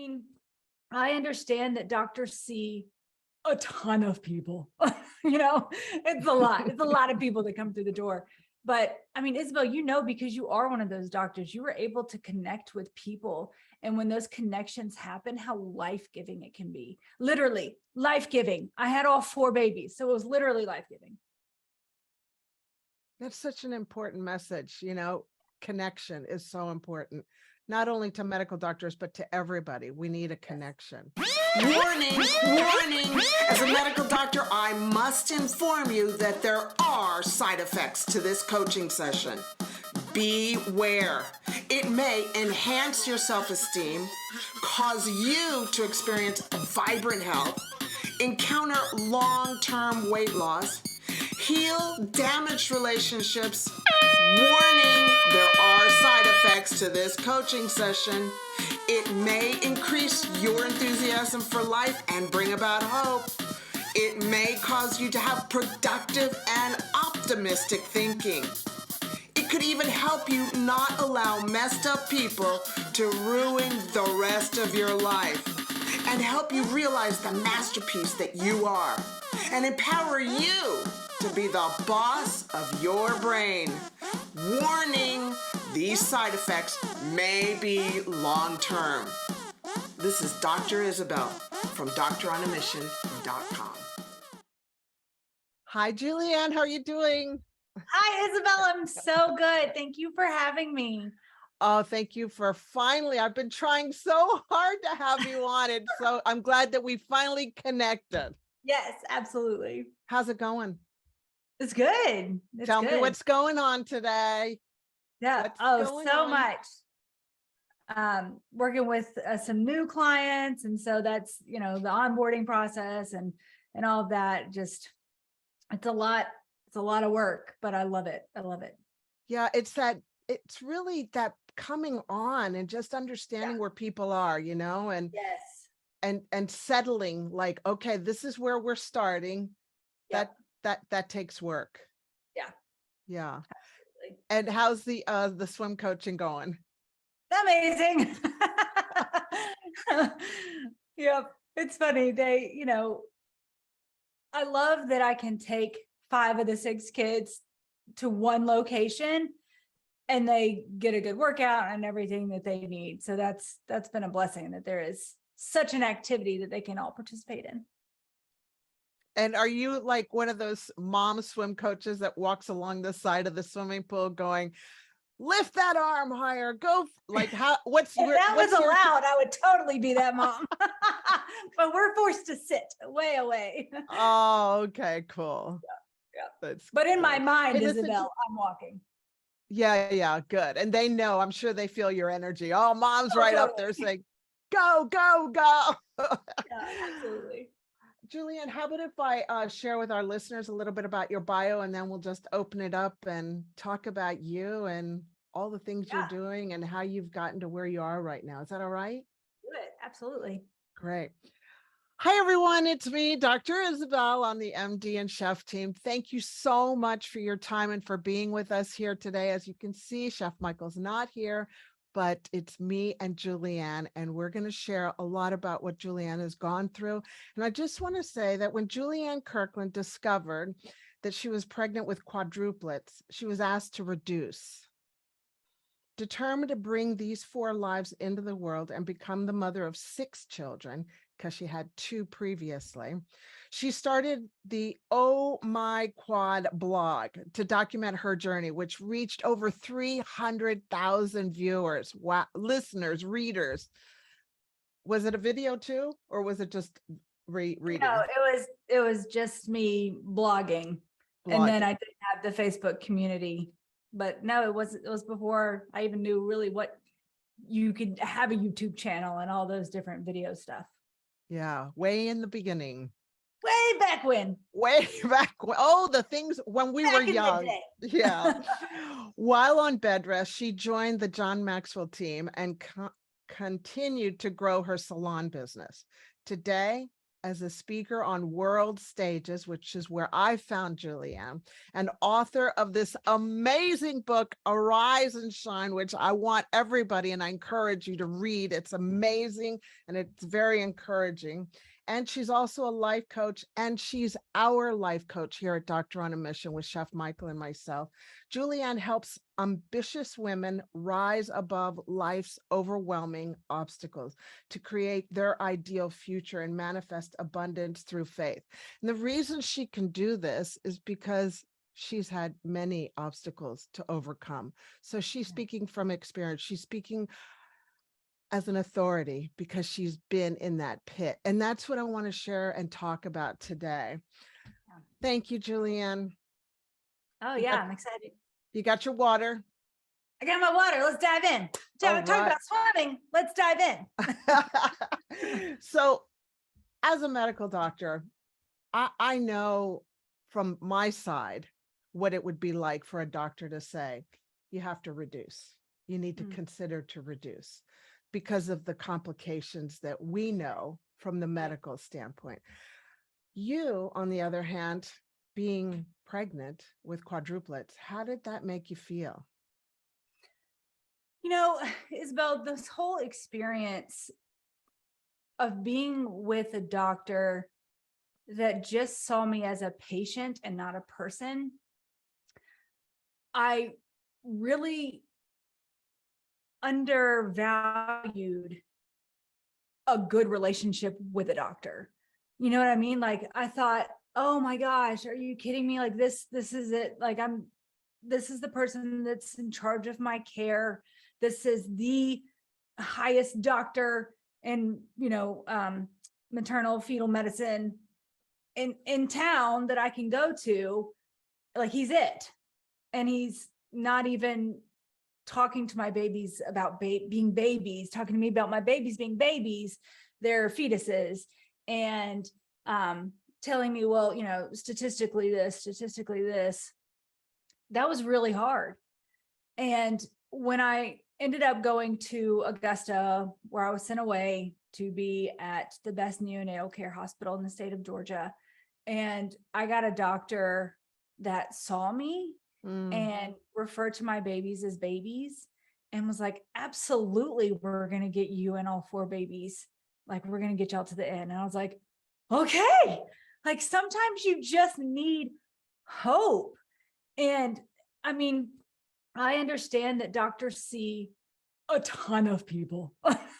mean, I understand that doctors see a ton of people, it's a lot. It's a lot of people that come through the door. But I mean, Isabel, because you are one of those doctors, you were able to connect with people. And when those connections happen, how life-giving it can be. Literally life-giving. I had all 4 babies, so it was literally life-giving. That's such an important message. Connection is so important, not only to medical doctors, but to everybody. We need a connection. Warning, warning. As a medical doctor, I must inform you that there are side effects to this coaching session. Beware. It may enhance your self-esteem, cause you to experience vibrant health, encounter long-term weight loss, heal damaged relationships. Warning, there are side effects to this coaching session. It may increase your enthusiasm for life and bring about hope. It may cause you to have productive and optimistic thinking. It could even help you not allow messed up people to ruin the rest of your life and help you realize the masterpiece that you are and empower you to be the boss of your brain. Warning, these side effects may be long-term. This is Dr. Isabel from Doctoronamission.com. Hi, Julianne. How are you doing? Hi, Isabel. I'm so good. Thank you for having me. Oh, thank you for finally. I've been trying so hard to have you on it. So I'm glad that we finally connected. Yes, absolutely. How's it going? It's good. Tell me what's going on today. Yeah. So much. Working with some new clients. And so that's, the onboarding process and all of that. Just, it's a lot of work, but I love it. I love it. Yeah. It's really that coming on and just understanding where people are, and yes. And settling like, okay, this is where we're starting. Yep. That takes work. Yeah. Yeah. Absolutely. And how's the swim coaching going? Amazing. Yep. It's funny. I love that I can take 5 of the 6 kids to one location and they get a good workout and everything that they need. So that's been a blessing that there is such an activity that they can all participate in. And are you like one of those mom swim coaches that walks along the side of the swimming pool going, lift that arm higher, go like how, If that was allowed, I would totally be that mom. But we're forced to sit way away. Oh, okay, cool. Yeah. But in my mind, hey, Isabel, I'm walking. Yeah, good. And they know, I'm sure they feel your energy. Oh, mom's right up there saying, go, go, go. Yeah, absolutely. Julianne, how about if I share with our listeners a little bit about your bio, and then we'll just open it up and talk about you and all the things you're doing and how you've gotten to where you are right now. Is that all right? Do it. Absolutely. Great. Hi, everyone. It's me, Dr. Isabel on the MD and Chef team. Thank you so much for your time and for being with us here today. As you can see, Chef Michael's not here, but it's me and Julianne, and we're going to share a lot about what Julianne has gone through. And I just want to say that when Julianne Kirkland discovered that she was pregnant with quadruplets, she was asked to reduce. Determined to bring these 4 lives into the world and become the mother of 6 children, because she had 2 previously, she started the Omiquad blog to document her journey, which reached over 300,000 viewers, listeners, readers. Was it a video too, or was it just reading? No, it was just me blogging. And then I did have the Facebook community. But no, it was before I even knew really what you could have a YouTube channel and all those different video stuff. Yeah, way in the beginning. Way back when. Way back when. Oh, the things when we were young. Yeah. While on bed rest, she joined the John Maxwell team and continued to grow her salon business. Today, as a speaker on world stages, which is where I found Julianne, and author of this amazing book, Arise and Shine, which I want everybody, and I encourage you to read. It's amazing and it's very encouraging. And she's also a life coach, and she's our life coach here at Doctoronamission with Chef Michael and myself. Julianne helps ambitious women rise above life's overwhelming obstacles to create their ideal future and manifest abundance through faith. And the reason she can do this is because she's had many obstacles to overcome. So she's speaking from experience. She's speaking as an authority because she's been in that pit. And that's what I want to share and talk about today. Thank you, Julianne. Oh yeah, I'm excited. You got your water. I got my water. Let's dive in. Talk about swimming. Let's dive in. So as a medical doctor, I know from my side what it would be like for a doctor to say, you have to reduce. You need to consider to reduce, because of the complications that we know from the medical standpoint. You, on the other hand, being pregnant with quadruplets, how did that make you feel? You know, Isabel, this whole experience of being with a doctor that just saw me as a patient and not a person, I really undervalued a good relationship with a doctor. You know what I mean? Like I thought, oh my gosh, are you kidding me? Like this is it. Like this is the person that's in charge of my care. This is the highest doctor in, maternal fetal medicine in town that I can go to. Like he's it. And he's not even talking to my babies about being babies, talking to me about my babies being babies, their fetuses, and telling me, well, statistically this. That was really hard. And when I ended up going to Augusta, where I was sent away to be at the best neonatal care hospital in the state of Georgia, and I got a doctor that saw me and referred to my babies as babies and was like, absolutely, we're going to get you and all 4 babies. Like, we're going to get y'all to the end. And I was like, okay, like sometimes you just need hope. And I mean, I understand that doctors see a ton of people,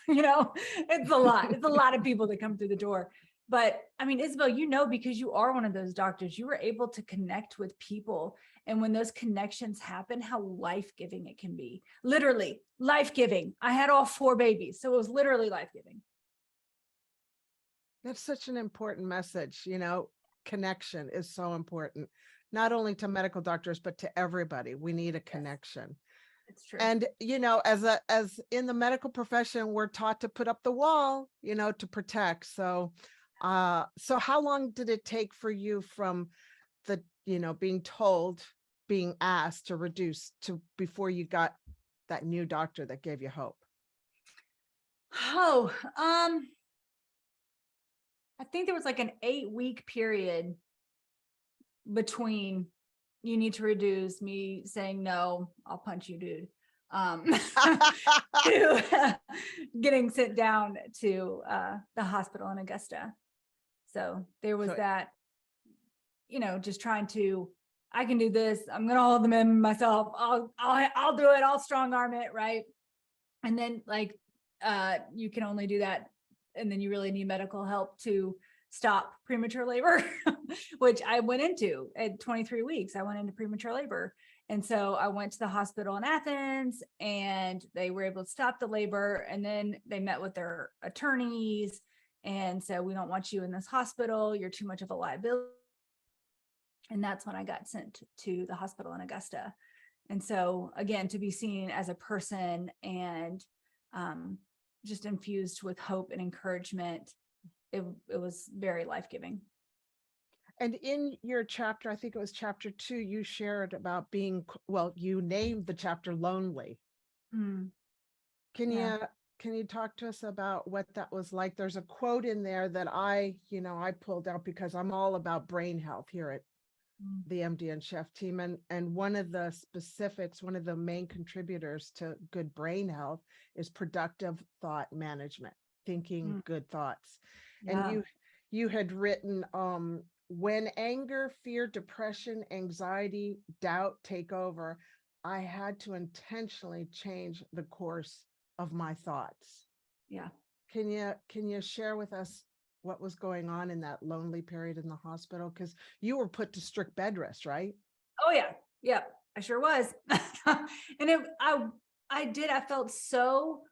it's a lot of people that come through the door. But I mean, Isabel, because you are one of those doctors, you were able to connect with people. And when those connections happen, how life-giving it can be. Literally life-giving. I had all 4 babies, so it was literally life-giving. That's such an important message. Connection is so important, not only to medical doctors, but to everybody. We need a connection. It's true. And, as in the medical profession, we're taught to put up the wall, to protect. So how long did it take for you from the, being told, being asked to reduce to before you got that new doctor that gave you hope? Oh, I think there was like an 8-week period between you need to reduce me saying, no, I'll punch you, dude. To getting sent down to the hospital in Augusta. So there was that, just trying to, I can do this. I'm going to hold them in myself. I'll do it. I'll strong arm it. Right. And then you can only do that. And then you really need medical help to stop premature labor, which I went into at 23 weeks. I went into premature labor. And so I went to the hospital in Athens and they were able to stop the labor. And then they met with their attorneys and said, we don't want you in this hospital. You're too much of a liability. And that's when I got sent to the hospital in Augusta. And so again, to be seen as a person and just infused with hope and encouragement, it was very life-giving. And in your chapter, I think it was chapter 2, you shared about being, you named the chapter lonely. Mm. Can you can you talk to us about what that was like? There's a quote in there that I pulled out because I'm all about brain health here at the MD and Chef team. And one of the specifics, one of the main contributors to good brain health is productive thought management, thinking good thoughts. Yeah. And you had written, when anger, fear, depression, anxiety, doubt take over, I had to intentionally change the course of my thoughts. Yeah. Can you share with us what was going on in that lonely period in the hospital? Because you were put to strict bed rest, right? Oh yeah. Yeah, I sure was. And I felt so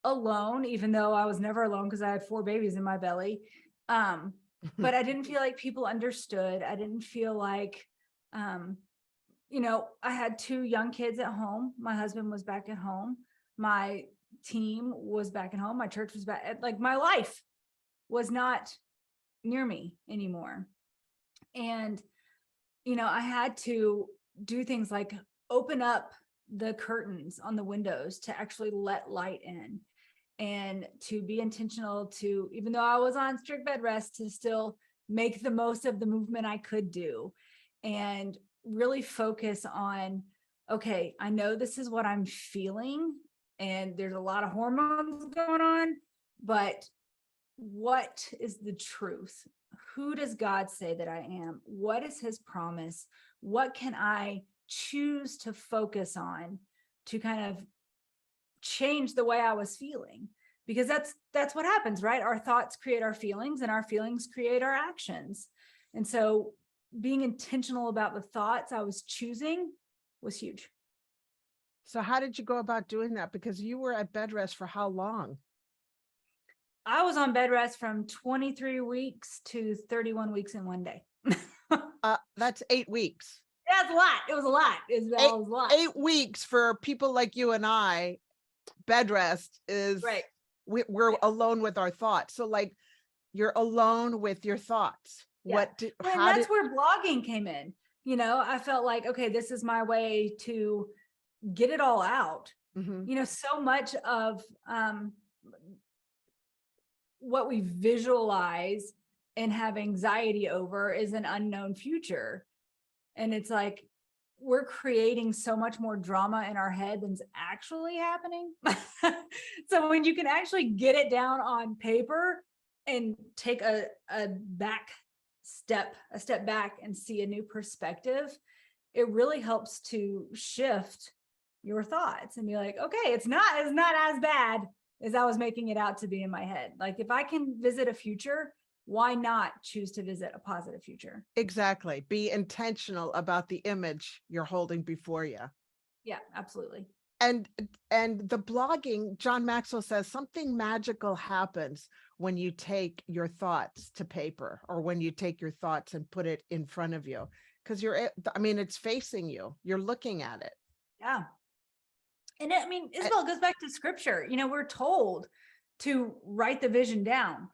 alone, even though I was never alone because I had 4 babies in my belly. But I didn't feel like people understood. I didn't feel like, I had 2 young kids at home. My husband was back at home. My team was back at home. My church was back. Like my life was not near me anymore. And, I had to do things like open up the curtains on the windows to actually let light in, and to be intentional to, even though I was on strict bed rest, to still make the most of the movement I could do, and really focus on, okay, I know this is what I'm feeling and there's a lot of hormones going on, but what is the truth? Who does God say that I am? What is his promise? What can I choose to focus on to kind of change the way I was feeling? Because that's what happens, right? Our thoughts create our feelings, and our feelings create our actions. And so being intentional about the thoughts I was choosing was huge. So how did you go about doing that? Because you were at bed rest for how long? I was on bed rest from 23 weeks to 31 weeks in one day. That's 8 weeks. That's a lot. It was a lot. It was a lot. 8 weeks for people like you and I. Bed rest is Right. We're alone with our thoughts. So like, you're alone with your thoughts. Yeah. That's where blogging came in. I felt like, okay, this is my way to get it all out. So much of what we visualize and have anxiety over is an unknown future. And it's like, we're creating so much more drama in our head than's actually happening. So when you can actually get it down on paper and take a step back and see a new perspective, it really helps to shift your thoughts and be like, okay, it's not as bad as I was making it out to be in my head. Like, if I can visit a future, why not choose to visit a positive future? Exactly. Be intentional about the image you're holding before you. Yeah, absolutely. And the blogging, John Maxwell says something magical happens when you take your thoughts to paper, or when you take your thoughts and put it in front of you, because it's facing you, you're looking at it. Yeah. And Isabel, it goes back to scripture. We're told to write the vision down.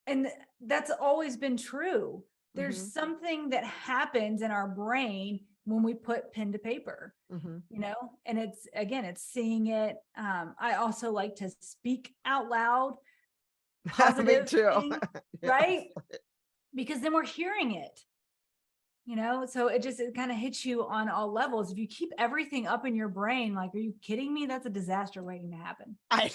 And that's always been true. There's something that happens in our brain when we put pen to paper, and it's seeing it. I also like to speak out loud, positive things, right? Because then we're hearing it, so it kind of hits you on all levels. If you keep everything up in your brain, like, are you kidding me? That's a disaster waiting to happen. I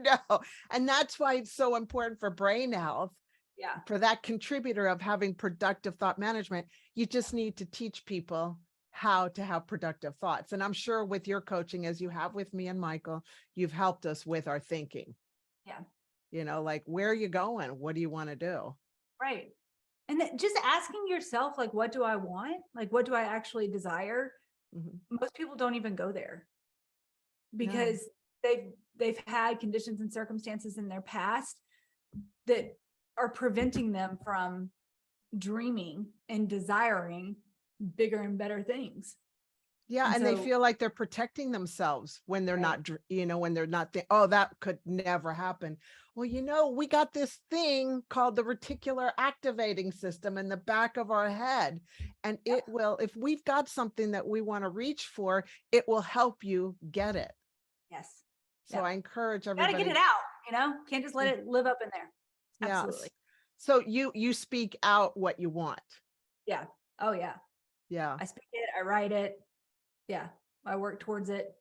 know. And that's why it's so important for brain health. Yeah. For that contributor of having productive thought management, you just need to teach people how to have productive thoughts. And I'm sure with your coaching, as you have with me and Michael, you've helped us with our thinking. Yeah. Like, where are you going? What do you want to do? Right. And then just asking yourself, like, what do I want? Like, what do I actually desire? Most people don't even go there, because they've had conditions and circumstances in their past that are preventing them from dreaming and desiring bigger and better things. Yeah. And they feel like they're protecting themselves when they're not, when they're not, oh, that could never happen. Well, we got this thing called the reticular activating system in the back of our head. And it will, if we've got something that we want to reach for, it will help you get it. Yes. So Yeah. I encourage Gotta everybody. get it out, can't just let it live up in there. Yes. Absolutely. So you speak out what you want. Yeah. Oh yeah. Yeah. I speak it, I write it. Yeah. I work towards it.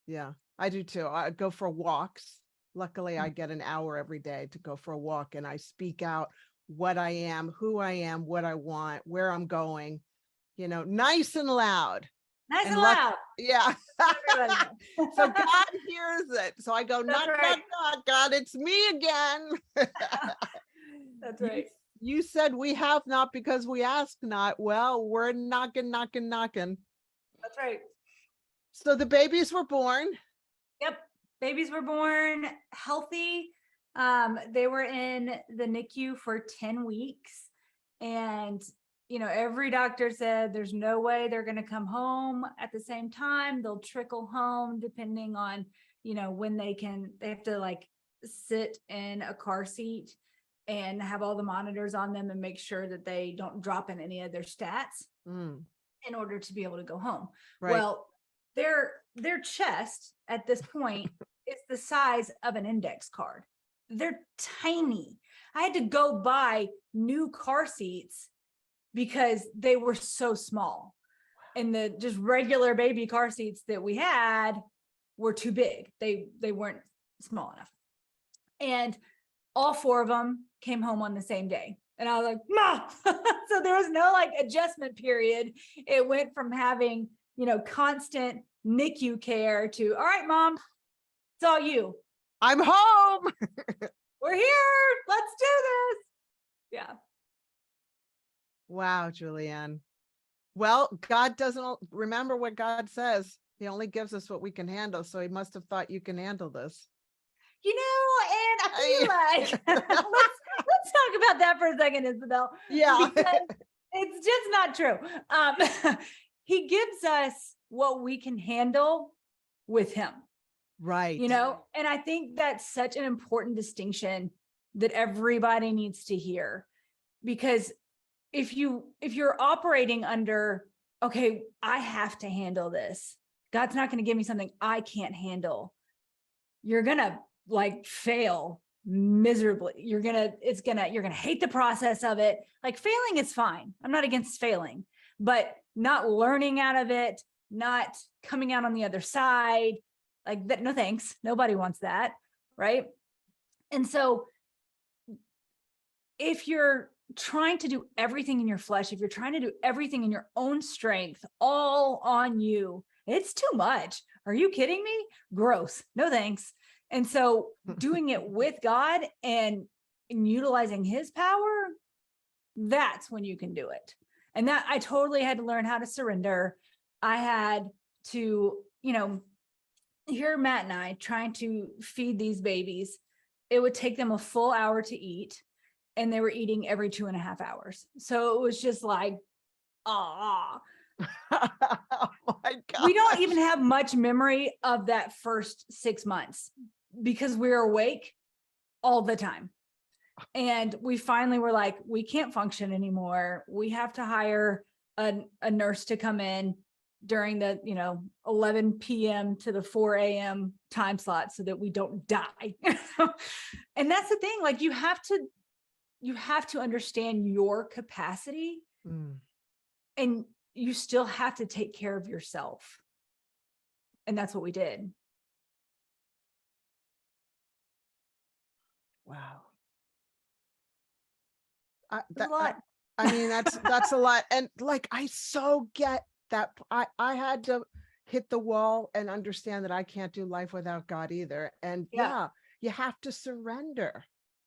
Yeah, I do too. I go for walks. Luckily, I get an hour every day to go for a walk, and I speak out what I am, who I am, what I want, where I'm going, nice and loud. Nice and luck- loud. Yeah. Everybody knows. So God hears it. So I go, That's knock, right. knock, knock, God, it's me again. That's right. You said we have not because we ask not. Well, we're knocking, knocking, knocking. That's right. So the babies were born. Yep. Babies were born healthy. They were in the NICU for 10 weeks. And, every doctor said there's no way they're going to come home at the same time. They'll trickle home depending on, when they have to like sit in a car seat and have all the monitors on them and make sure that they don't drop in any of their stats in order to be able to go home. Right. Well, their chest at this point is the size of an index card. They're tiny. I had to go buy new car seats because they were so small. And the just regular baby car seats that we had were too big. They weren't small enough. And all 4 of them came home on the same day. And I was like, Ma! So there was no like adjustment period. It went from having, constant NICU care to, all right, Mom, it's all you. I'm home. We're here. Let's do this. Yeah. Wow, Julianne. Well, God doesn't remember what God says. He only gives us what we can handle. So he must have thought you can handle this. And I feel like let's talk about that for a second, Isabel. Yeah. Because it's just not true. He gives us what we can handle with him. Right. And I think that's such an important distinction that everybody needs to hear, because if you're operating under, okay, I have to handle this, God's not going to give me something I can't handle, you're going to like fail miserably. You're going to hate the process of it. Like failing is fine. I'm not against failing, but not learning out of it, not coming out on the other side, like that. No, thanks. Nobody wants that. Right. And so if you're trying to do everything in your flesh, if you're trying to do everything in your own strength, all on you, it's too much. Are you kidding me? Gross. No, thanks. And so doing it with God and utilizing his power, that's when you can do it. And that I totally had to learn how to surrender. I had to, here Matt and I trying to feed these babies. It would take them a full hour to eat, and they were eating every 2.5 hours. So it was just like, oh my God. We don't even have much memory of that first 6 months because we're awake all the time. And we finally were like, we can't function anymore. We have to hire a nurse to come in during the 11 p.m. to the 4 a.m. time slot so that we don't die. And that's the thing, like you have to understand your capacity, and you still have to take care of yourself. And that's what we did. Wow. That's a lot. I mean, that's a lot. And like, I so get that. I had to hit the wall and understand that I can't do life without God either. And yeah, you have to surrender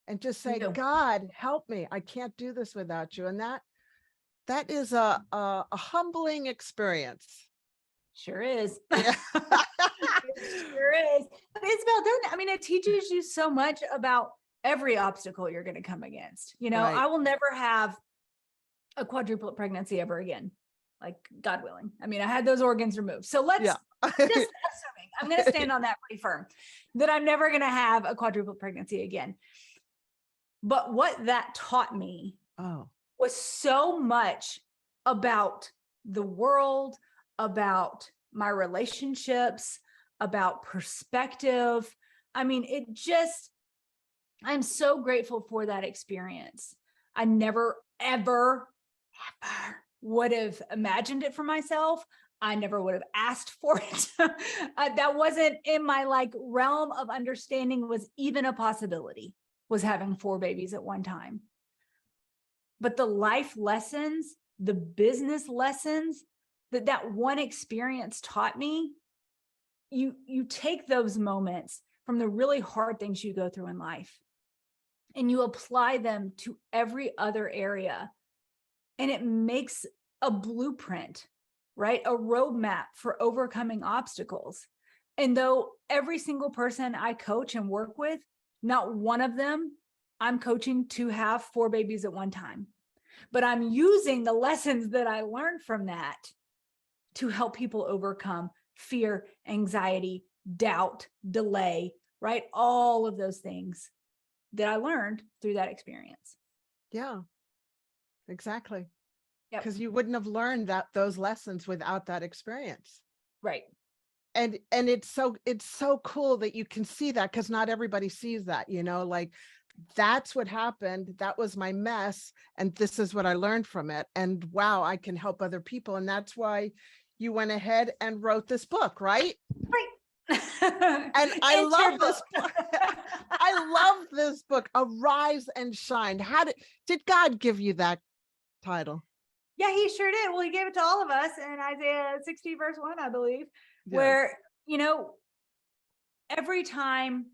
and just say, God, help me. I can't do this without you. And that is a humbling experience. Sure is. Yeah. It sure is. But Isabel, it teaches you so much about every obstacle you're going to come against. Right. I will never have a quadruplet pregnancy ever again, like God willing. I had those organs removed. So let's just assuming, I'm going to stand on that pretty firm, that I'm never going to have a quadruplet pregnancy again. But what that taught me was so much about the world, about my relationships, about perspective, I mean, I'm so grateful for that experience. I never, ever would have imagined it for myself. I never would have asked for it. That wasn't in my like realm of understanding was even a possibility, was having 4 babies at one time. But the life lessons, the business lessons that one experience taught me, you take those moments from the really hard things you go through in life and you apply them to every other area. And it makes a blueprint, right? A roadmap for overcoming obstacles. And though every single person I coach and work with, not one of them I'm coaching to have 4 babies at one time, but I'm using the lessons that I learned from that to help people overcome fear, anxiety, doubt, delay, right? All of those things that I learned through that experience. Yeah, exactly. Yep. Because you wouldn't have learned those lessons without that experience. Right. And it's so cool that you can see that, because not everybody sees that, like that's what happened. That was my mess. And this is what I learned from it. And wow, I can help other people. And that's why you went ahead and wrote this book, right? Right. And I It's your love this book. I love this book, Arise and Shine. How did God give you that title? Yeah, he sure did. Well, he gave it to all of us in Isaiah 60 verse 1, I believe, Yes. where, every time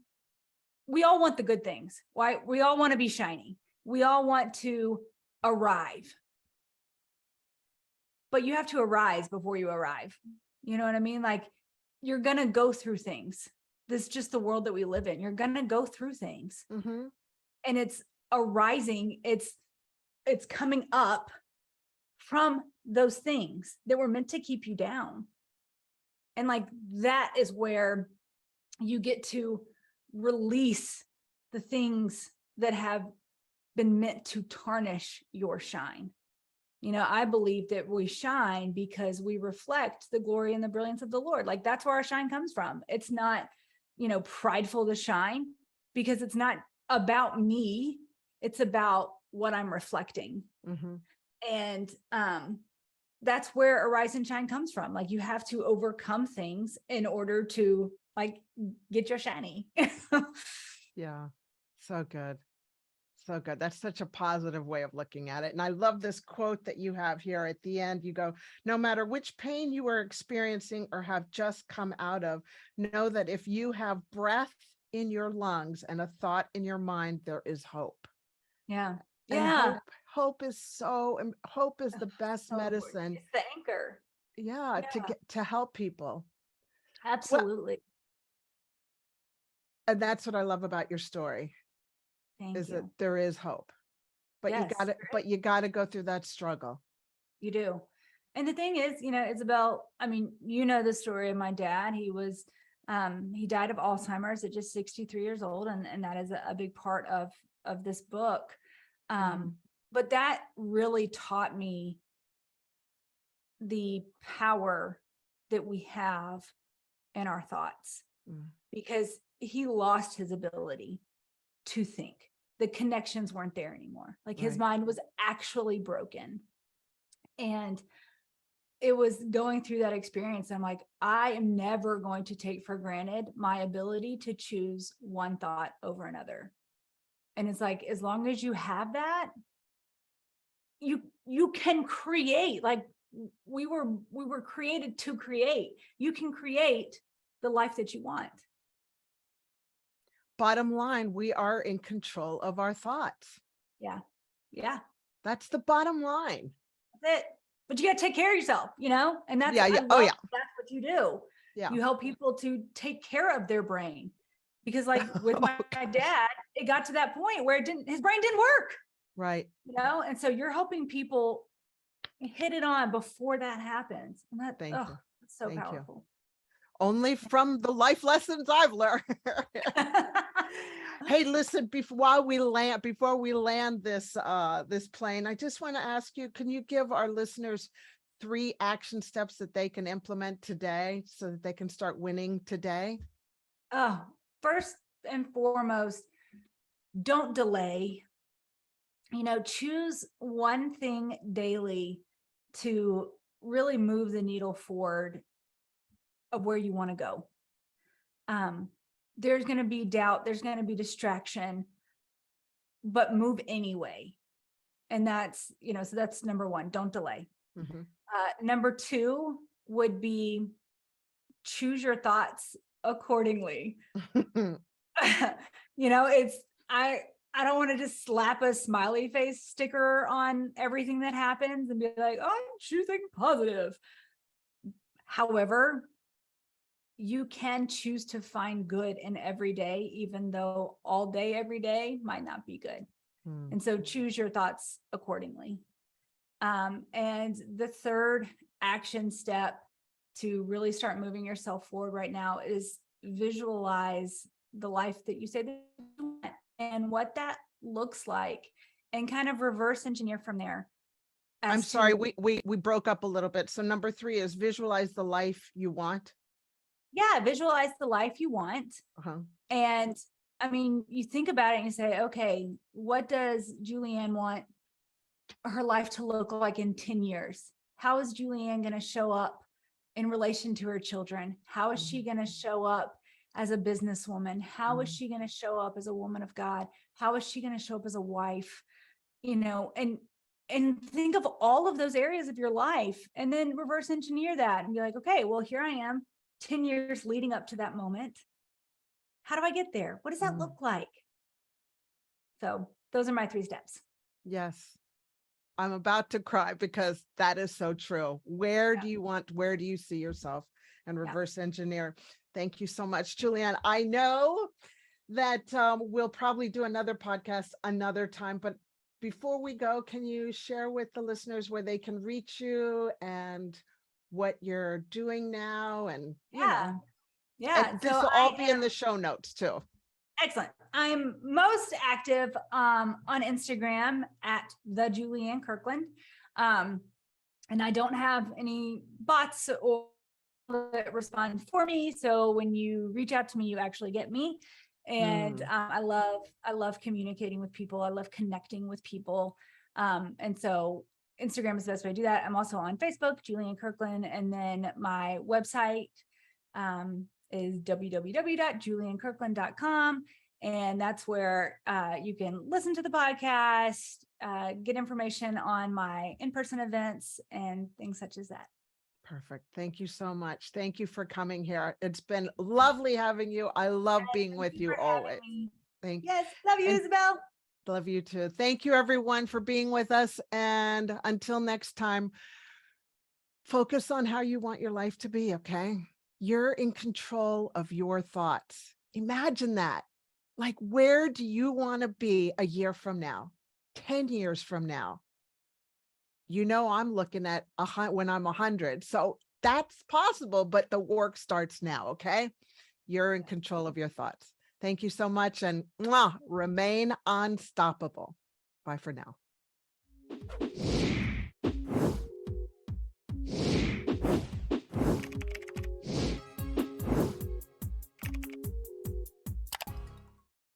we all want the good things, right? We all want to be shiny. We all want to arrive. But you have to arise before you arrive. You know what I mean? Like you're going to go through things. This is just the world that we live in. You're going to go through things. Mm-hmm. And it's arising. It's coming up from those things that were meant to keep you down. And like, that is where you get to release the things that have been meant to tarnish your shine. I believe that we shine because we reflect the glory and the brilliance of the Lord. Like that's where our shine comes from. It's not, prideful to shine, because it's not about me. It's about what I'm reflecting. Mm-hmm. And that's where Arise and Shine comes from. Like you have to overcome things in order to like get your shiny. Yeah, so good. So good. That's such a positive way of looking at it. And I love this quote that you have here at the end. You go, no matter which pain you are experiencing or have just come out of, know that if you have breath in your lungs and a thought in your mind, there is hope. Yeah. And Yeah. hope is the best So medicine. it's the anchor. Yeah, to help people. Absolutely. And that's what I love about your story. Thank is you. that there is hope, but Yes, you got to go through that struggle. You do. And the thing is, Isabel, I mean, the story of my dad. He was, he died of Alzheimer's at just 63 years old. And that is a big part of this book. But that really taught me the power that we have in our thoughts, because he lost his ability to think. The connections weren't there anymore. Like his mind was actually broken. And it was going through that experience. I'm like, I am never going to take for granted my ability to choose one thought over another. And it's like, as long as you have that, you can create. Like we were created to create. You can create the life that you want. Bottom line, we are in control of our thoughts. Yeah. Yeah. That's the bottom line. That's it. But you got to take care of yourself, and that's, yeah. that's what you do. Yeah. You help people to take care of their brain, because like with my dad, it got to that point where his brain didn't work. Right. And so you're helping people hit it on before that happens. And Thank you. That's so Thank powerful. You. Only from the life lessons I've learned. Hey, listen, before we land this plane, I just want to ask you, can you give our listeners 3 action steps that they can implement today so that they can start winning today? Oh, first and foremost, don't delay. Choose one thing daily to really move the needle forward of where you want to go. There's going to be doubt, there's going to be distraction, but move anyway. And that's, so that's number one, don't delay. Mhm. Number two would be choose your thoughts accordingly. I don't want to just slap a smiley face sticker on everything that happens and be like, oh, I'm choosing positive. However, you can choose to find good in every day, even though all day, every day might not be good. And so choose your thoughts accordingly. And the third action step to really start moving yourself forward right now is visualize the life that you say that you want and what that looks like, and kind of reverse engineer from there. I'm sorry, we broke up a little bit. So number 3 is visualize the life you want. Yeah, visualize the life you want. Uh-huh. And I mean, you think about it and you say, okay, what does Julianne want her life to look like in 10 years? How is Julianne going to show up in relation to her children? How is she going to show up as a businesswoman? How is she going to show up as a woman of God? How is she going to show up as a wife? And think of all of those areas of your life, and then reverse engineer that and be like, okay, well, here I am 10 years leading up to that moment. How do I get there? What does that look like? So those are my 3 steps. Yes. I'm about to cry because that is so true. Where do you see yourself, and reverse engineer? Thank you so much, Julianne. I know that we'll probably do another podcast another time, but before we go, can you share with the listeners where they can reach you and what you're doing now? And And this will all be in the show notes too. Excellent. I'm most active on Instagram at the Julianne Kirkland. And I don't have any bots or that respond for me. So when you reach out to me, you actually get me. And I love communicating with people. I love connecting with people. And so Instagram is the best way to do that. I'm also on Facebook, Julianne Kirkland. And then my website is www.juliannekirkland.com. And that's where you can listen to the podcast, get information on my in-person events and things such as that. Perfect. Thank you so much. Thank you for coming here. It's been lovely having you. I love being with you always. Thank you. Yes. Love you, Isabel. Love you too. Thank you everyone for being with us. And until next time, focus on how you want your life to be. Okay. You're in control of your thoughts. Imagine that. Like, where do you want to be a year from now, 10 years from now? I'm looking at when I'm 100. So that's possible, but the work starts now. Okay. You're in control of your thoughts. Thank you so much. And remain unstoppable. Bye for now.